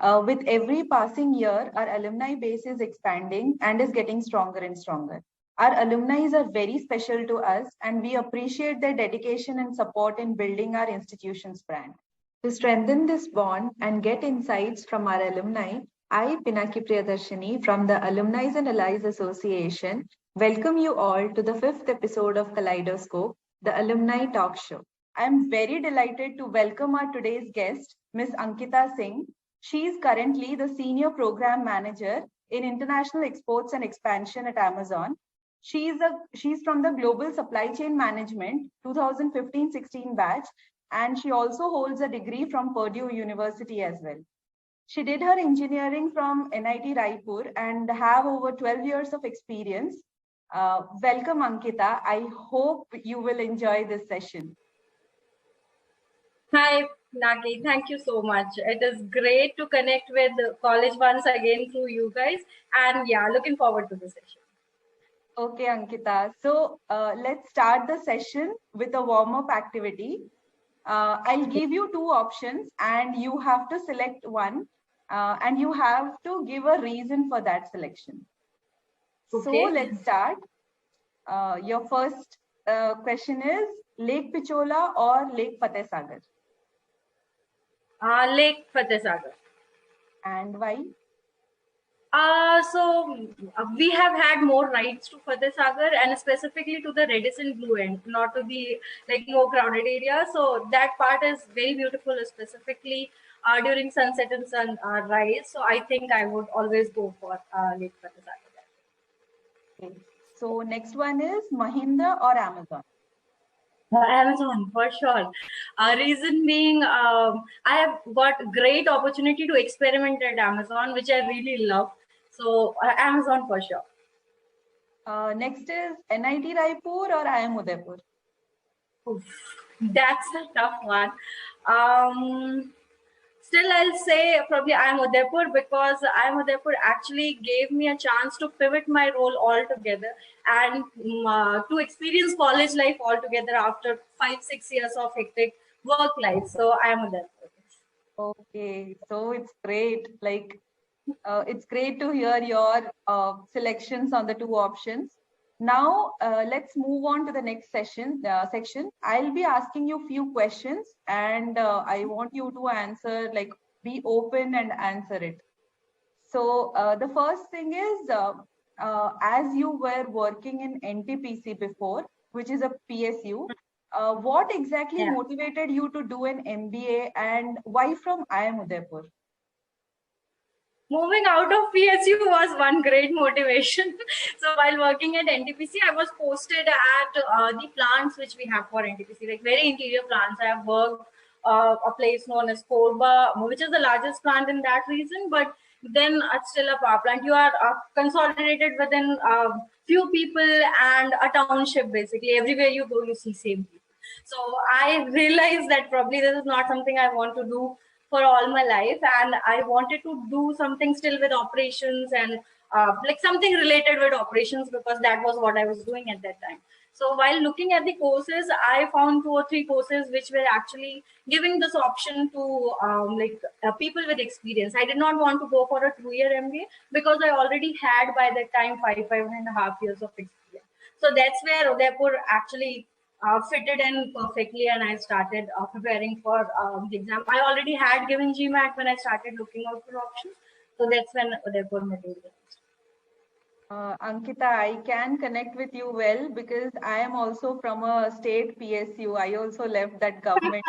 With every passing year, our alumni base is expanding and is getting stronger and stronger. Our alumni are very special to us, and we appreciate their dedication and support in building our institution's brand. To strengthen this bond and get insights from our alumni, I, Pinaki Priyadarshini from the Alumni and Allies Association, welcome you all to the 5th episode of Kaleidoscope, the Alumni Talk Show. I am very delighted to welcome our today's guest, Ms. Ankita Singh. She is currently the Senior Program Manager in International Exports and Expansion at Amazon. She's from the Global Supply Chain Management 2015-16 batch, and she also holds a degree from Purdue University as well. She did her engineering from NIT Raipur and have over 12 years of experience. Welcome, Ankita. I hope you will enjoy this session. Hi, Nagi. Thank you so much. It is great to connect with the college once again through you guys. And yeah, looking forward to the session. Okay, Ankita. So let's start the session with a warm-up activity. I'll give you two options and you have to select one and you have to give a reason for that selection. Okay. So let's start. Your first question is Lake Pichola or Lake Fateh Sagar? Lake Fateh Sagar. And why? We have had more rides to Fateh Sagar and specifically to the Redison Blue End, not to the more crowded area. So that part is very beautiful, specifically during sunset and sunrise. So I think I would always go for Lake Fateh Sagar. Okay. So next one is Mahindra or Amazon? Amazon for sure. Reason being, I have got great opportunity to experiment at Amazon, which I really love. So Amazon for sure. Next is NIT Raipur or IIM Udaipur? Oof, that's a tough one. Still, I'll say probably IIM Udaipur because IIM Udaipur actually gave me a chance to pivot my role altogether and to experience college life altogether after 5-6 years of hectic work life. So IIM Udaipur. Okay, so it's great. It's great to hear your selections on the two options. Now, let's move on to the next section. I'll be asking you a few questions and I want you to answer, be open and answer it. So the first thing is, as you were working in NTPC before, which is a PSU, what exactly motivated you to do an MBA and why from IIM Udaipur? Moving out of PSU was one great motivation. So while working at NTPC, I was posted at the plants which we have for NTPC, like very interior plants. I have worked a place known as Korba, which is the largest plant in that region, but then it's still a power plant. You are consolidated within few people and a township, basically. Everywhere you go, you see same people. So I realized that probably this is not something I want to do for all my life, and I wanted to do something still with operations and something related with operations because that was what I was doing at that time. So while looking at the courses, I found 2 or 3 courses which were actually giving this option to people with experience. I did not want to go for a 2-year MBA because I already had by that time 5.5 years of experience. So that's where Udaipur actually fitted in perfectly, and I started preparing for the exam. I already had given GMAT when I started looking out for options. So that's when Udaipur materialized. Ankita, I can connect with you well because I am also from a state PSU. I also left that government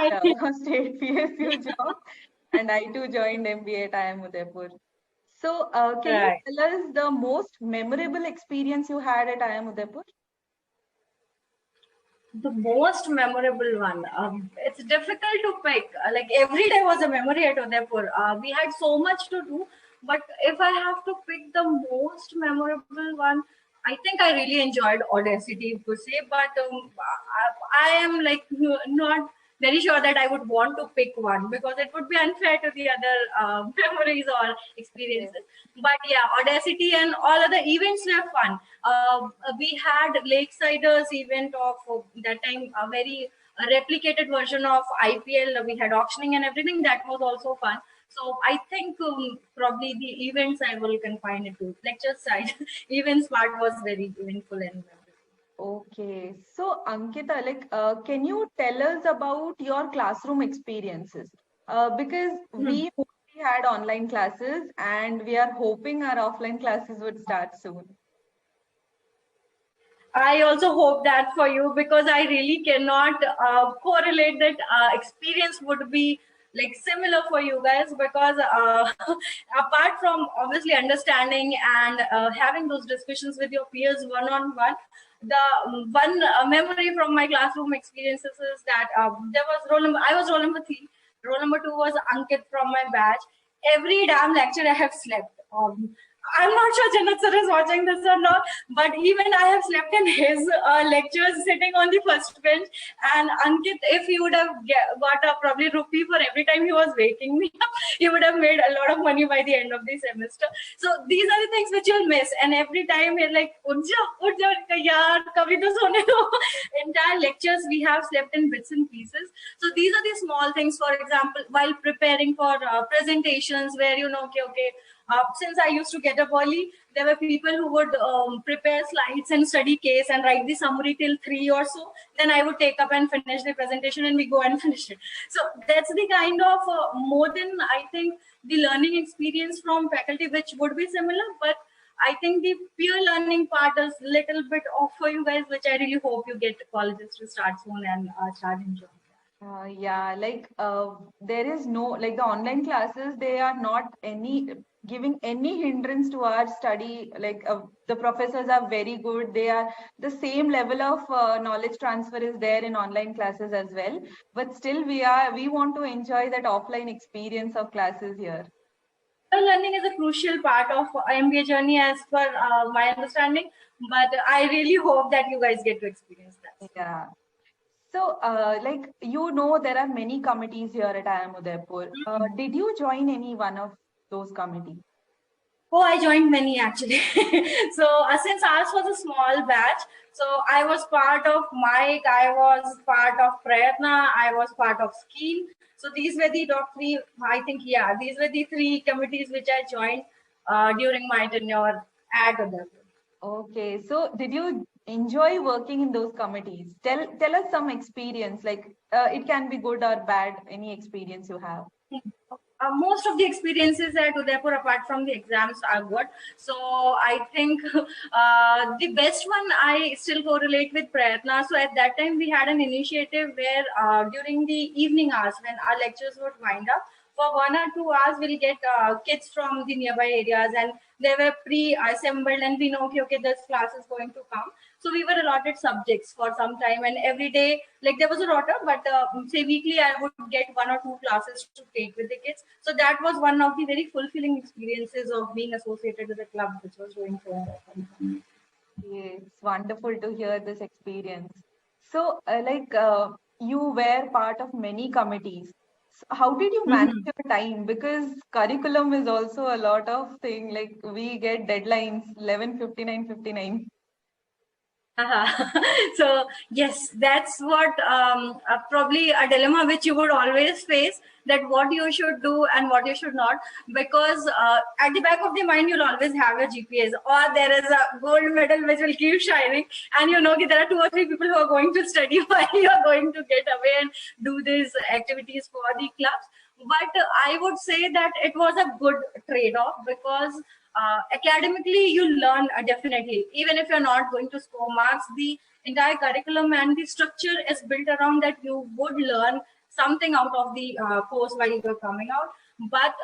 state PSU job and I too joined MBA at IIM Udaipur. So can you tell us the most memorable experience you had at IIM Udaipur? The most memorable one. It's difficult to pick. Every day was a memory at Udaipur. We had so much to do, but if I have to pick the most memorable one, I think I really enjoyed Audacity per se. But I am not very sure that I would want to pick one because it would be unfair to the other memories or experiences. But yeah, Audacity and all other events were fun. We had Lakesiders event of that time, a very replicated version of IPL. We had auctioning and everything. That was also fun. So I think probably the events I will confine it to lecture side. Events part was very eventful and memorable. Okay. So, Ankita, can you tell us about your classroom experiences? Because Hmm. we mostly had online classes and we are hoping our offline classes would start soon. I also hope that for you, because I really cannot correlate that experience would be like similar for you guys, because apart from obviously understanding and having those discussions with your peers one on one, the one memory from my classroom experiences is that there was I was roll number 3, roll number 2 was Ankit from my batch. Every damn lecture I have slept. I'm not sure Janat sir is watching this or not, but even I have slept in his lectures sitting on the first bench. And Ankit, if he would have got a probably rupee for every time he was waking me up, he would have made a lot of money by the end of the semester. So these are the things which you'll miss. And every time you're like, Urja, yaar, kabhi to sone do. Entire lectures we have slept in bits and pieces. So these are the small things. For example, while preparing for presentations, where okay, since I used to get up early, there were people who would prepare slides and study case and write the summary till 3 or so. Then I would take up and finish the presentation, and we go and finish it. So that's the kind of more than I think the learning experience from faculty, which would be similar, but I think the peer learning part is little bit off for you guys, which I really hope you get colleges to start soon and start enjoying. Yeah, there is no, like the online classes, they are not giving any hindrance to our study. The professors are very good. They are the same level of knowledge transfer is there in online classes as well. But still we want to enjoy that offline experience of classes here. Learning is a crucial part of MBA journey as per my understanding, but I really hope that you guys get to experience that. Yeah. So, there are many committees here at IIM Udaipur. Did you join any one of those committees? Oh, I joined many actually. So since ours was a small batch, so I was part of Mike, I was part of Prayatna, I was part of Scheme. So these were the top 3, I think, yeah, these were the 3 committees which I joined during my tenure at Udaipur. Okay, so did you enjoy working in those committees? Tell us some experience, it can be good or bad, any experience you have. Most of the experiences at Udaipur, apart from the exams, are good. So I think the best one I still correlate with Prayatna. So at that time, we had an initiative where during the evening hours, when our lectures would wind up, for 1 or 2 hours, we'll get kids from the nearby areas, and they were pre-assembled, and we know, okay, this class is going to come. So we were allotted subjects for some time, and every day, like there was a rota, but say weekly, I would get 1 or 2 classes to take with the kids. So that was one of the very fulfilling experiences of being associated with a club which was doing so. It's wonderful to hear this experience. So, you were part of many committees. So how did you manage Mhm. your time? Because curriculum is also a lot of thing. Like we get deadlines 11:59:59. So yes, that's what probably a dilemma which you would always face, that what you should do and what you should not, because at the back of the mind you'll always have your GPS, or there is a gold medal which will keep shining, and you know that there are 2 or 3 people who are going to study while you are going to get away and do these activities for the clubs. But I would say that it was a good trade-off, because academically you learn definitely, even if you're not going to score marks, the entire curriculum and the structure is built around that you would learn something out of the course while you're coming out. But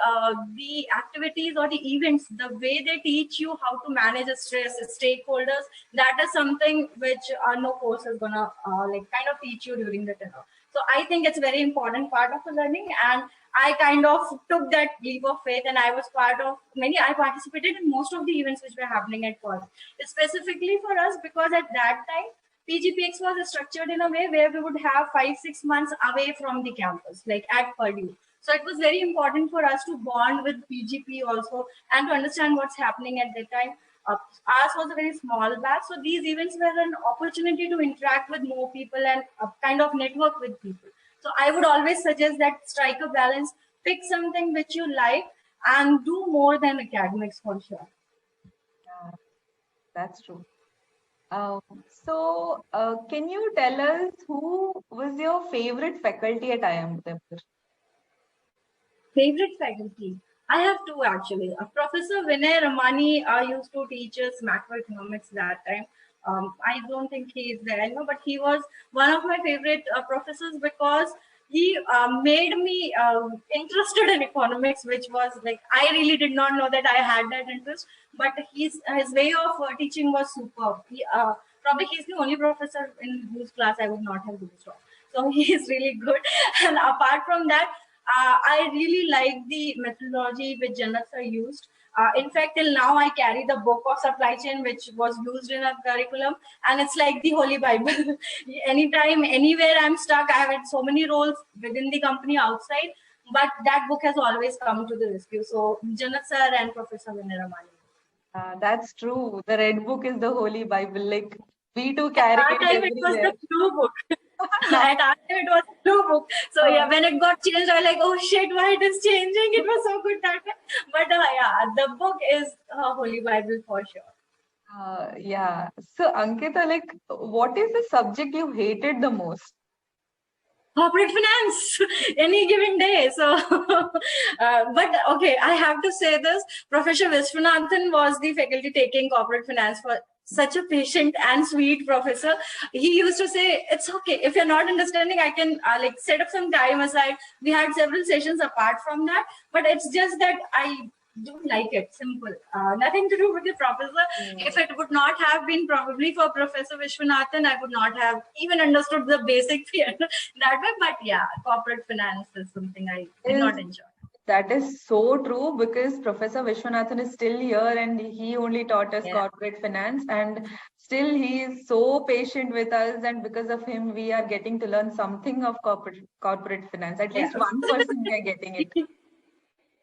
the activities or the events, the way they teach you how to manage stress, stakeholders, that is something which no course is gonna kind of teach you during the tenure. So I think it's a very important part of the learning, and I kind of took that leap of faith, and I was part of many. I participated in most of the events which were happening at college, specifically for us, because at that time PGPX was structured in a way where we would have 5-6 months away from the campus, like at Purdue. So it was very important for us to bond with PGP also, and to understand what's happening at that time. Ours was a very small batch, so these events were an opportunity to interact with more people and kind of network with people. So I would always suggest that strike a balance. pick something which you like and do more than academics for sure. That's true. Can you tell us who was your favorite faculty at IIM Udaipur? Favorite faculty? I have two actually. Professor Vinay Ramani used to teach us macroeconomics that time. I don't think he is there anymore, but he was one of my favorite professors because he made me interested in economics, which was like I really did not know that I had that interest. But his way of teaching was superb. Probably he's the only professor in whose class I would not have used. So he is really good. And apart from that, I really like the methodology which Jannat sir used. In fact, till now I carry the book of supply chain which was used in our curriculum, and it's like the holy Bible. Anytime, anywhere I'm stuck, I have had so many roles within the company outside, but that book has always come to the rescue. So Jannat sir and Professor Vinay Ramani. That's true. The Red Book is the holy Bible. Like we too carry At it our time, it was everywhere. the blue book. At our time, it was a blue book. So yeah, when it got changed, I was like, oh shit, why it is changing? It was so good that time. But yeah, the book is Holy Bible for sure. Yeah. So Ankita, like, what is the subject you hated the most? Corporate finance any given day. So, but okay, I have to say this. Professor Viswanathan was the faculty taking corporate finance for such a patient and sweet professor. He used to say, it's okay. If you're not understanding, I can like set up some time aside. We had several sessions apart from that, but it's just that I don't like it. Simple. Nothing to do with the professor. If it would not have been probably for Professor Vishwanathan, I would not have even understood the basic fear that way. But yeah, corporate finance is something I did not enjoy. That is so true because Professor Vishwanathan is still here and he only taught us corporate finance, and still he is so patient with us, and because of him we are getting to learn something of corporate finance. At least 1% we are getting it.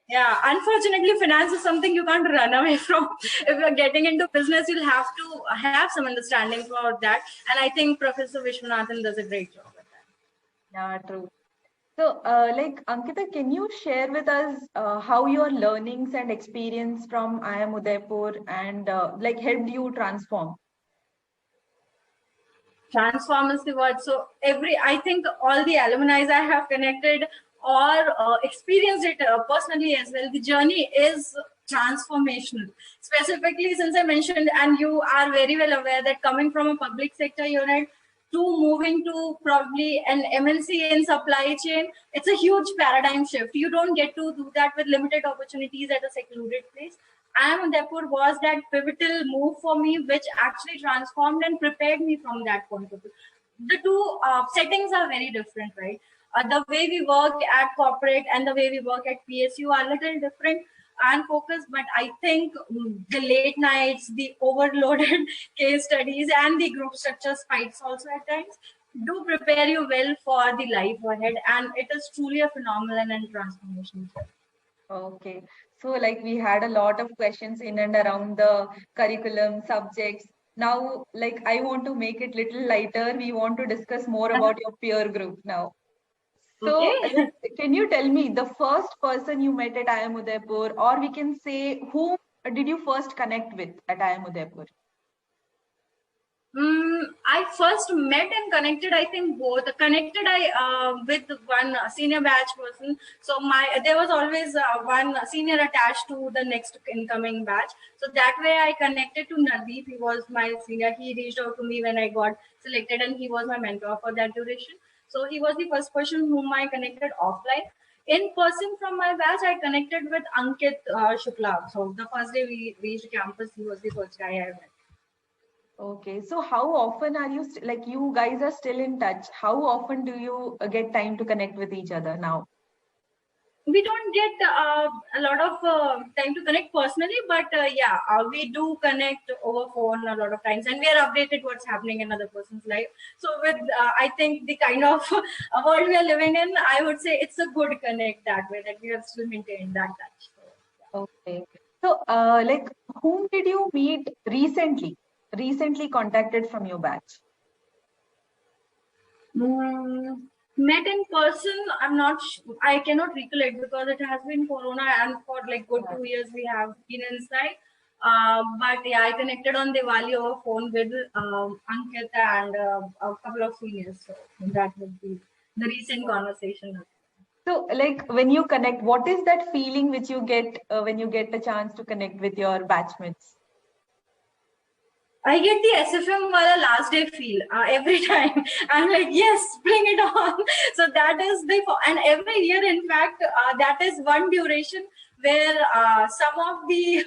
Yeah, unfortunately, finance is something you can't run away from. If you're getting into business, you'll have to have some understanding for that. And I think Professor Vishwanathan does a great job with that. Yeah, true. So, like Ankita, can you share with us how your learnings and experience from IIM Udaipur and like helped you transform? Transform is the word. So I think all the alumni I have connected or experienced it personally as well, the journey is transformational. Specifically, since I mentioned, and you are very well aware that coming from a public sector unit to moving to probably an MNC in supply chain, it's a huge paradigm shift. You don't get to do that with limited opportunities at a secluded place. IIM Udaipur was that pivotal move for me, which actually transformed and prepared me from that point of view. The two settings are very different, right? The way we work at corporate and the way we work at PSU are a little different and focused, but I think the late nights, the overloaded case studies, and the group structure spikes also at times do prepare you well for the life ahead, and it is truly a phenomenal and transformational journey. Okay. So like we had a lot of questions in and around the curriculum subjects. Now, like I want to make it little lighter. We want to discuss more about your peer group now. So can you tell me the first person you met at IIM Udaipur, or we can say whom did you first connect with at IIM Udaipur? I first met and connected, I think both. Connected with one senior batch person. So there was always one senior attached to the next incoming batch. So that way I connected to Nadeep. He was my senior. He reached out to me when I got selected, and he was my mentor for that duration. So he was the first person whom I connected offline. In person from my batch, I connected with Ankit Shukla. So the first day we reached campus, he was the first guy I met. Okay, so how often are you like you guys are still in touch? How often do you get time to connect with each other now? We don't get a lot of time to connect personally, but we do connect over phone a lot of times, and we are updated what's happening in other person's life. So with I think the kind of world we are living in, I would say it's a good connect that way, that we have still maintained that touch. So, okay. So like whom did you meet recently? Recently contacted from your batch? Met in person, I cannot recollect because it has been Corona and for like good 2 years we have been inside. But yeah, I connected on Diwali over phone with Ankita and a couple of seniors. So that would be the recent conversation. So, like when you connect, what is that feeling which you get when you get the chance to connect with your batchmates? I get the SFM wala last day feel every time. I'm like, yes, bring it on. So that is and every year, in fact, that is one duration where some of the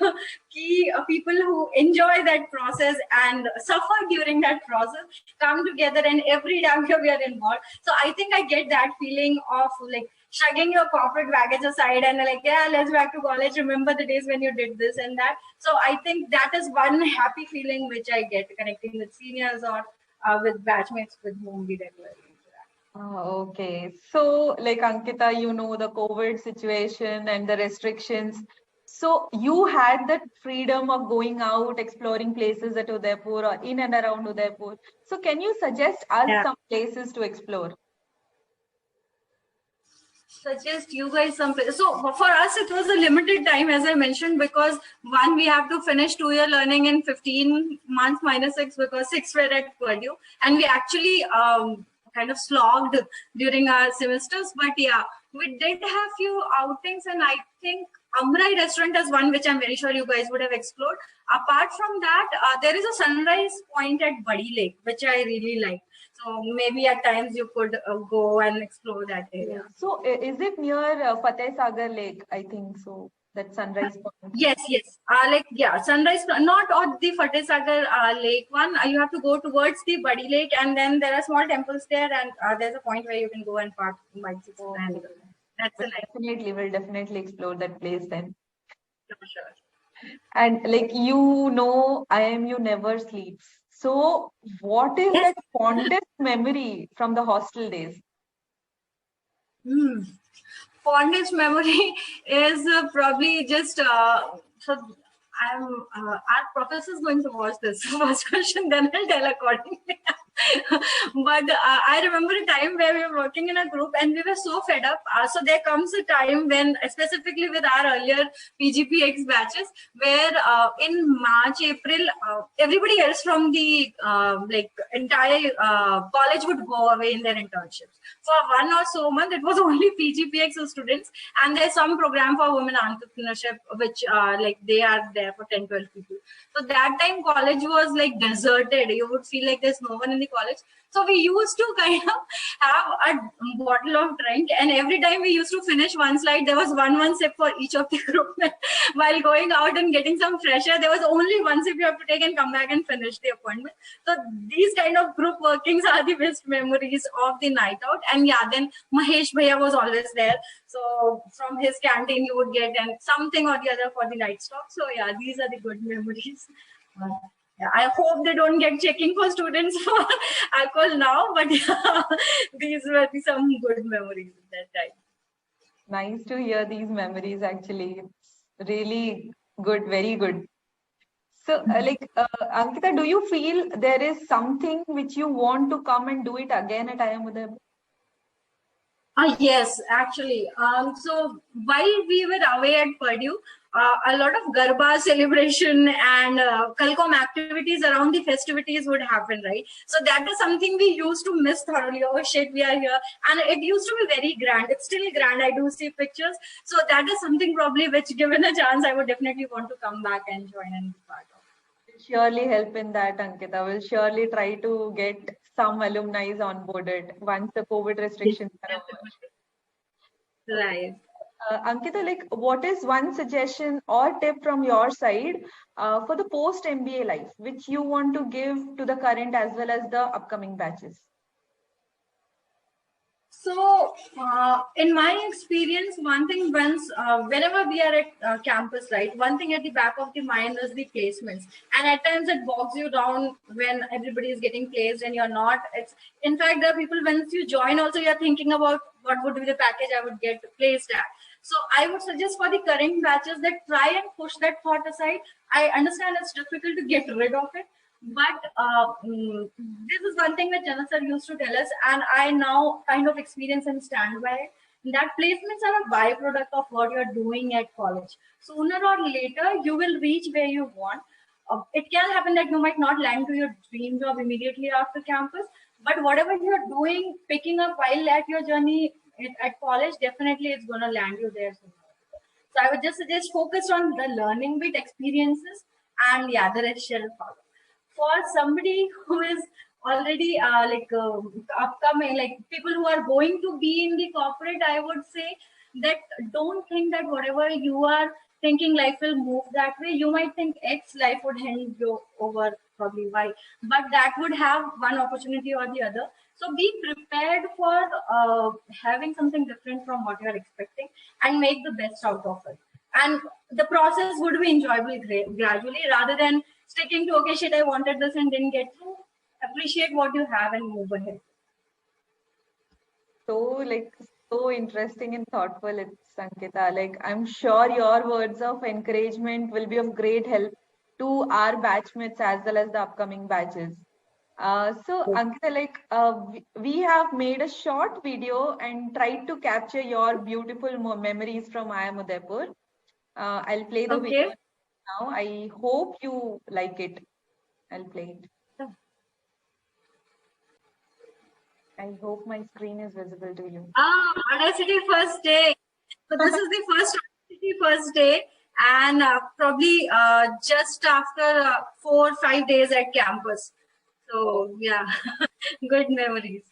key people who enjoy that process and suffer during that process come together, and every damn year we are involved. So I think I get that feeling of like shrugging your corporate baggage aside and like, yeah, let's back to college. Remember the days when you did this and that. So I think that is one happy feeling which I get connecting with seniors or with batchmates with whom we regularly interact. Okay. So, like Ankita, you know the COVID situation and the restrictions. So, you had that freedom of going out, exploring places at Udaipur or in and around Udaipur. So, can you suggest us Yeah. some places to explore? Suggest you guys some place. So for us, it was a limited time, as I mentioned, because one, we have to finish 2 year learning in 15 months minus 6 because 6 were at Purdue. And we actually kind of slogged during our semesters. But yeah, we did have few outings, and I think Amrai restaurant is one which I'm very sure you guys would have explored. Apart from that, there is a sunrise point at Buddy Lake, which I really like. So maybe at times you could go and explore that area. So, is it near Fateh Sagar Lake? I think so. That sunrise point. Yes, yes. Sunrise, not on the Fateh Sagar Lake one. You have to go towards the Buddy Lake, and then there are small temples there, and there's a point where you can go and park bicycles. Oh, And that's a nice. we'll definitely explore that place then. Sure. And like IIM never sleeps. So, what is that fondest memory from the hostel days? Fondest memory is probably just so our professor is going to watch this first question, then I'll tell accordingly. But I remember a time where we were working in a group and we were so fed up. So there comes a time when, specifically with our earlier PGPX batches, where in March, April, everybody else from the entire college would go away in their internships. For 1 or so month, it was only PGPX students, and there's some program for women entrepreneurship, which they are there for 10-12 people. So that time college was like deserted. You would feel like there's no one in the college. So we used to kind of have a bottle of drink, and every time we used to finish one slide, there was one sip for each of the group. While going out and getting some fresh air, there was only one sip you have to take and come back and finish the appointment. So these kind of group workings are the best memories of the night out. And yeah, then Mahesh Bhaiya was always there. So from his canteen, you would get something or the other for the night stop. So yeah, these are the good memories. Yeah, I hope they don't get checking for students for alcohol now, but yeah, these were some good memories at that time. Nice to hear these memories, actually. It's really good, very good. So, Ankita, do you feel there is something which you want to come and do it again at IIM Udaipur? Yes, actually. So while we were away at Purdue, a lot of Garba celebration and Kalkom activities around the festivities would happen, right? So that is something we used to miss thoroughly. Oh shit, we are here. And it used to be very grand. It's still grand. I do see pictures. So that is something probably which, given a chance, I would definitely want to come back and join and be part of. Will surely help in that, Ankita. We'll surely try to get some alumni onboarded once the COVID restrictions are over. Right. Ankita, what is one suggestion or tip from your side for the post-MBA life, which you want to give to the current as well as the upcoming batches? So, in my experience, one thing whenever we are at campus, right, one thing at the back of the mind is the placements. And at times it bogs you down when everybody is getting placed and you're not. In fact, there are people, once you join also, you're thinking about what would be the package I would get placed at. So I would suggest for the current batches that try and push that thought aside. I understand it's difficult to get rid of it, But this is one thing that Jana sir used to tell us, and I now kind of experience and stand by it. That placements are a byproduct of what you're doing at college. Sooner or later, you will reach where you want. It can happen that you might not land to your dream job immediately after campus, but whatever you're doing, picking up while at your journey at college, definitely it's going to land you there soon. So I would just suggest focus on the learning bit, experiences, and yeah, the rest shall follow. For somebody who is already upcoming, like people who are going to be in the corporate, I would say that don't think that whatever you are thinking life will move that way. You might think X, life would hand you over probably Y, but that would have one opportunity or the other. So be prepared for having something different from what you are expecting and make the best out of it. And the process would be enjoyable gradually rather than sticking to, okay, shit, I wanted this and didn't get to. Appreciate what you have and move ahead. So interesting and thoughtful, it's Ankita. Like, I'm sure your words of encouragement will be of great help to our batchmates as well as the upcoming batches. So Ankita, like we have made a short video and tried to capture your beautiful memories from IIM Udaipur. I'll play the video now. I hope you like it. I'll play it. I hope my screen is visible to you. Audacity first day. So this is the first Audacity first day, and probably just after 4 or 5 days at campus. So yeah, good memories.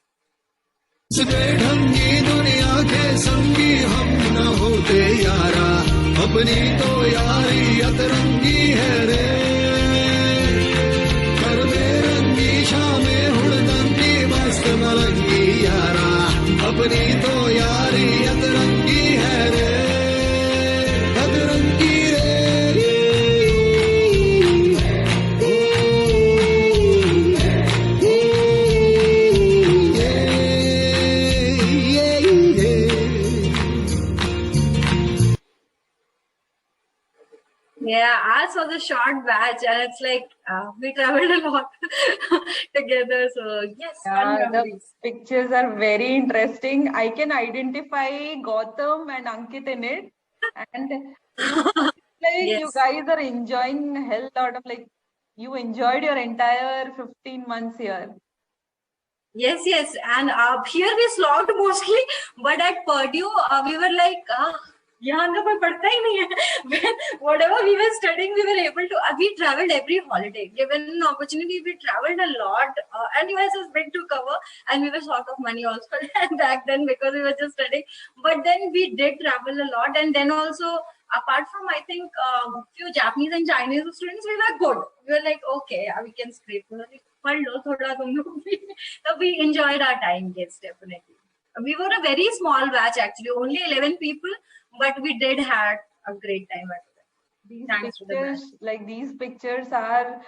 दुनिया के संगी हम न होते यारा अपनी तो यारी अतरंगी है रे कर बेरंगी शामें हुड़दंगी मस्त मलंगी यारा अपनी तो यारी अतरंगी है रे अतरंगी रे Yeah, ours was a short batch, and it's like we traveled a lot together. So yes, the pictures are very interesting. I can identify Gautam and Ankit in it, and like you guys are enjoying a hell lot of like you enjoyed your entire 15 months here. Yes, and here we slogged mostly, but at Purdue we were like. Whatever we were studying, we were able to. We traveled every holiday. Given an opportunity, we traveled a lot. And US is big to cover, and we were short of money also back then because we were just studying. But then we did travel a lot, and then also apart from I think few Japanese and Chinese students, we were good. We were like, okay, we can scrape. So we enjoyed our time. Yes, definitely. We were a very small batch actually, only 11 people. But we did have a great time at it. These pictures are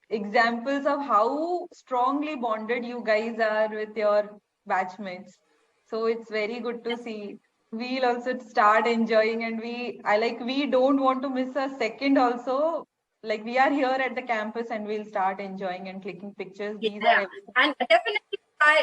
examples of how strongly bonded you guys are with your batchmates. So it's very good to see. We'll also start enjoying, and we don't want to miss a second also. Like we are here at the campus and we'll start enjoying and clicking pictures. These are and definitely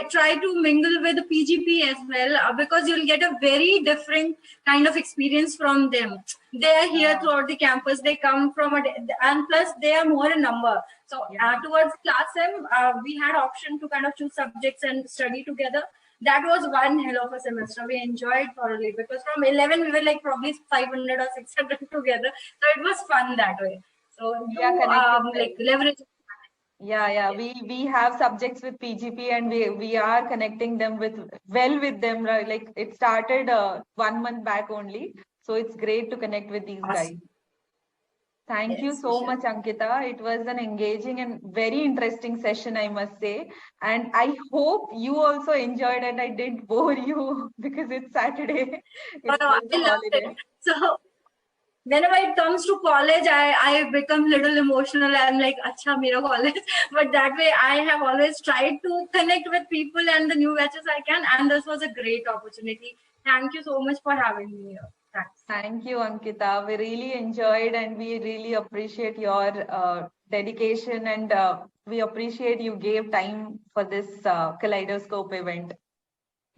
try to mingle with the PGP as well because you'll get a very different kind of experience from them. They are here throughout the campus. They come from and plus they are more in number. So towards class M, we had option to kind of choose subjects and study together. That was one hell of a semester. We enjoyed thoroughly because from 11 we were like probably 500 or 600 together. So it was fun that way. So leverage. Yeah. We have subjects with PGP and we are connecting them with them. Right? Like it started 1 month back only. So it's great to connect with these guys. Thank you so much, Ankita. It was an engaging and very interesting session, I must say. And I hope you also enjoyed it. I didn't bore you because it's Saturday. I loved it. So whenever it comes to college, I become a little emotional. I'm like, acha, mera college. But that way, I have always tried to connect with people and the new batches I can. And this was a great opportunity. Thank you so much for having me here. Thanks. Thank you, Ankita. We really enjoyed and we really appreciate your dedication and we appreciate you gave time for this Kaleidoscope event.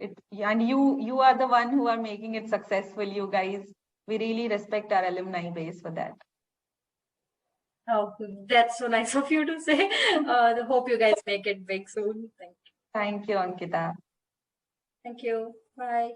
And you are the one who are making it successful, you guys. We really respect our alumni base for that. Oh, that's so nice of you to say. Hope you guys make it big soon. Thank you. Thank you, Ankita. Thank you. Bye.